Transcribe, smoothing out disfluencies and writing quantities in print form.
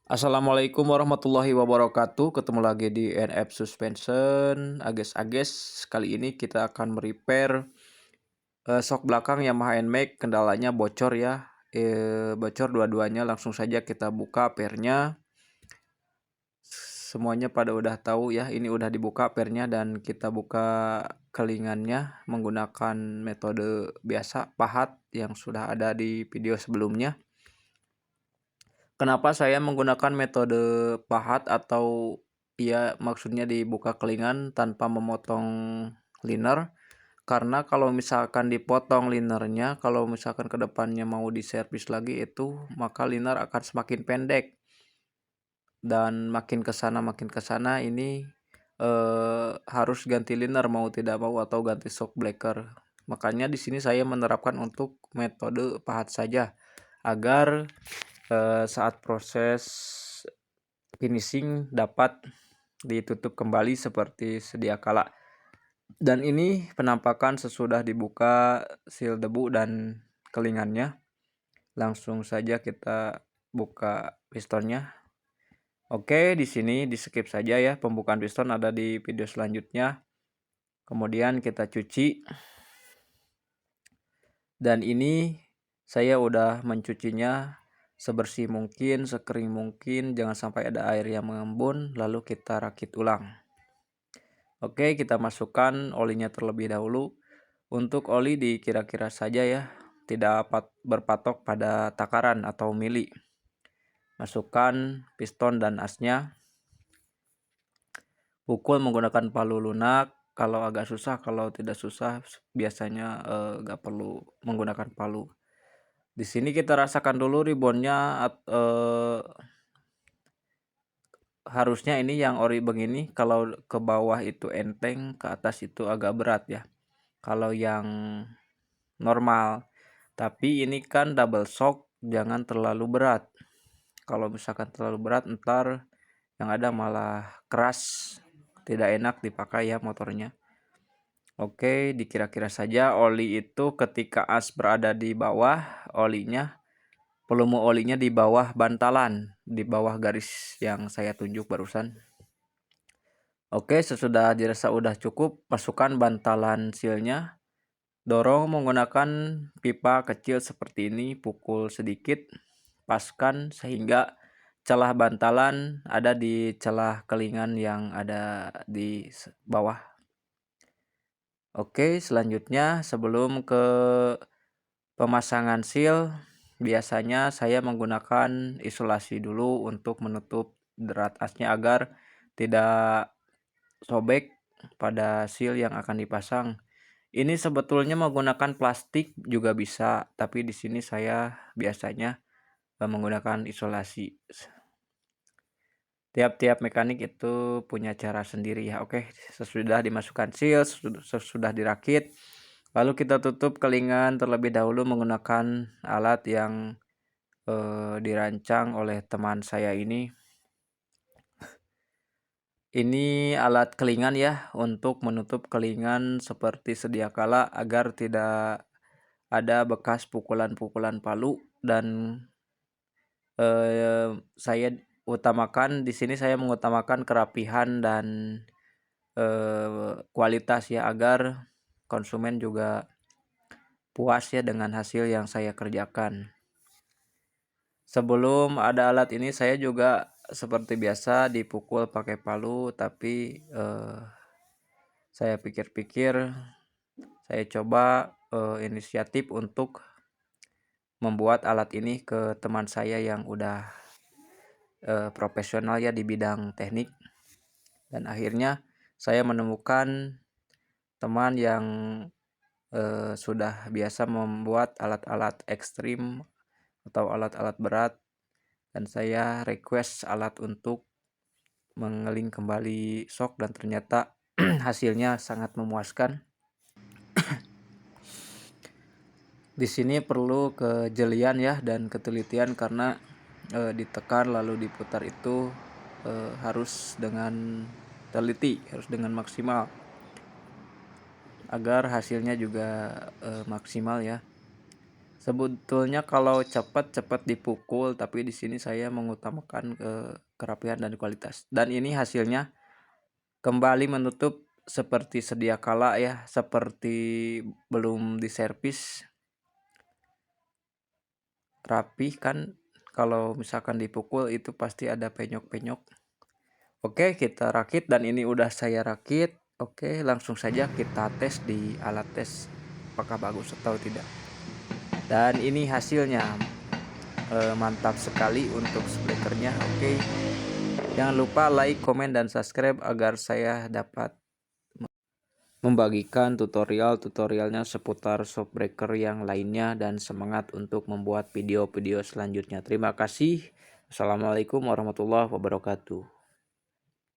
Assalamualaikum warahmatullahi wabarakatuh. Ketemu lagi di NF Suspension Ages. Kali ini kita akan repair shock belakang Yamaha NMAX. Kendalanya bocor ya, bocor dua-duanya. Langsung saja kita buka pernya. Semuanya pada udah tahu ya, ini udah dibuka pernya dan kita buka kelingannya menggunakan metode biasa pahat yang sudah ada di video sebelumnya. Kenapa saya menggunakan metode pahat atau ya maksudnya dibuka kelingan tanpa memotong liner? Karena kalau misalkan dipotong linernya, kalau misalkan kedepannya mau diservis lagi itu, maka liner akan semakin pendek dan makin ke sana ini harus ganti liner mau tidak mau atau ganti shock breaker. Makanya di sini saya menerapkan untuk metode pahat saja agar saat proses finishing dapat ditutup kembali seperti sedia kala. Dan ini penampakan sesudah dibuka seal debu dan kelingannya. Langsung saja kita buka pistonnya. Oke, di sini di skip saja ya, pembukaan piston ada di video selanjutnya. Kemudian kita cuci. Dan ini saya udah mencucinya sebersih mungkin, sekering mungkin, jangan sampai ada air yang mengembun, lalu kita rakit ulang. Oke, kita masukkan olinya terlebih dahulu. Untuk oli dikira-kira saja ya, tidak berpatok pada takaran atau mili. Masukkan piston dan asnya. Pukul menggunakan palu lunak. Kalau agak susah, kalau tidak susah biasanya nggak perlu menggunakan palu. Di sini kita rasakan dulu ribonnya. Harusnya ini yang ori begini, kalau ke bawah itu enteng, ke atas itu agak berat ya. Kalau yang normal, tapi ini kan double shock, jangan terlalu berat. Kalau misalkan terlalu berat, ntar yang ada malah keras, tidak enak dipakai ya motornya. Oke, dikira-kira saja oli itu ketika as berada di bawah, volume olinya di bawah bantalan, di bawah garis yang saya tunjuk barusan. Oke, sesudah dirasa udah cukup, masukkan bantalan sealnya. Dorong menggunakan pipa kecil seperti ini, pukul sedikit, paskan sehingga celah bantalan ada di celah kelingan yang ada di bawah. Oke, selanjutnya sebelum ke pemasangan seal, biasanya saya menggunakan isolasi dulu untuk menutup derat asnya agar tidak sobek pada seal yang akan dipasang. Ini sebetulnya menggunakan plastik juga bisa, tapi di sini saya biasanya menggunakan isolasi. Tiap-tiap mekanik itu punya cara sendiri ya. Oke, sesudah dimasukkan seal, sesudah dirakit, lalu kita tutup kelingan terlebih dahulu menggunakan alat yang dirancang oleh teman saya ini. Ini alat kelingan ya, untuk menutup kelingan seperti sedia kala agar tidak ada bekas pukulan-pukulan palu. Dan saya utamakan di sini, saya mengutamakan kerapihan dan kualitas ya, agar konsumen juga puas ya dengan hasil yang saya kerjakan. Sebelum ada alat ini saya juga seperti biasa dipukul pakai palu, tapi saya pikir-pikir, saya coba inisiatif untuk membuat alat ini ke teman saya yang udah profesional ya di bidang teknik. Dan akhirnya saya menemukan teman yang sudah biasa membuat alat-alat ekstrim atau alat-alat berat, dan saya request alat untuk mengeling kembali shock, dan ternyata hasilnya sangat memuaskan. Di sini perlu kejelian ya dan ketelitian, karena ditekan lalu diputar itu harus dengan teliti, harus dengan maksimal agar hasilnya juga maksimal ya. Sebetulnya kalau cepat dipukul, tapi di sini saya mengutamakan kerapihan dan kualitas. Dan ini hasilnya kembali menutup seperti sedia kala ya, seperti belum diservis, rapi kan. Kalau misalkan dipukul itu pasti ada penyok-penyok. Oke, kita rakit dan ini udah saya rakit. Oke, langsung saja kita tes di alat tes apakah bagus atau tidak. Dan ini hasilnya mantap sekali untuk splitternya. Oke, jangan lupa like, komen, dan subscribe agar saya dapat membagikan tutorialnya seputar shockbreaker yang lainnya, dan semangat untuk membuat video-video selanjutnya. Terima kasih. Assalamualaikum warahmatullahi wabarakatuh.